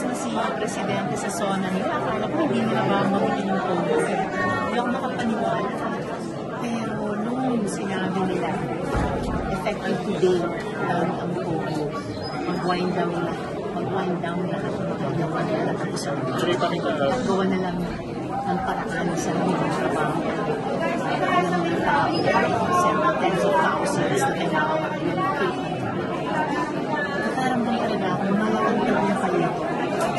na si Presidente sa zona nila. Akala ko hindi nila mamamitin yung pogo. Hindi ako makapaniwala. Pero nung sinabi nila, effective today lang ang pogo. Mag-wind down lahat. Mag-wind down lahat. Magawa na lang ang isang gawa na lang ng paraan sa mga trabaho. Alam ng tao, several tens of thousands na kailangan mag-relocate. Nataramdam talaga ako malaking tagumpay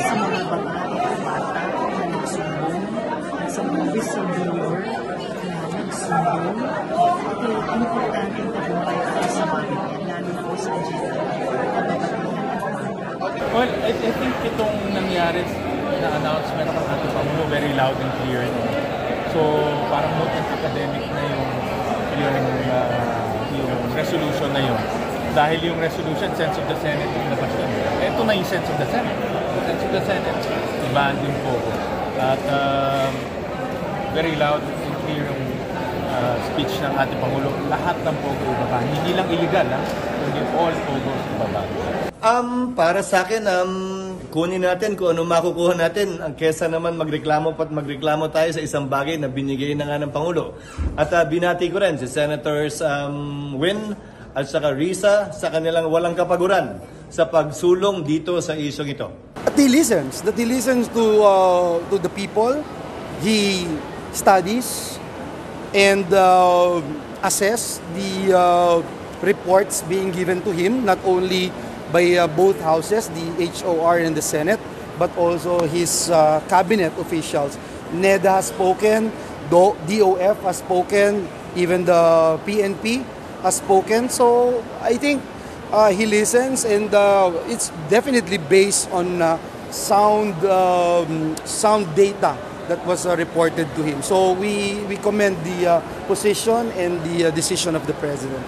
sa mga babae at bata na nagsumbong, sa mga whistleblower na nagsumbong. At ang importanteng tagumpay para sa bayan, lalo na po sa agenda at babatihan at bata. Well, I think itong nangyari na announcement ng ating Pangulo very loud and clear. So, parang not academic na yung resolution na yun. Dahil yung resolution, sense of the Senate yung labas yun. Ito na yung sense of the Senate. Sense of the Senate, ibahan din po. At very loud and clear yung speech ng ating Pangulo. Lahat ng pogo ibabahan. Hindi lang illegal, kundi all pogos ibabahan. Para sa akin, kunin natin kung ano makukuha natin kesa naman magreklamo tayo sa isang bagay na binigay na nga ng Pangulo. At binati ko rin si Senators Win at saka Risa sa kanilang walang kapaguran sa pagsulong dito sa isyong ito. That he listens to the people. He studies and assess the reports being given to him, not only by both houses, the HOR and the Senate, but also his cabinet officials. NEDA has spoken, DOF has spoken, even the PNP has spoken. So I think he listens, and it's definitely based on sound data that was reported to him. So we commend the position and the decision of the President.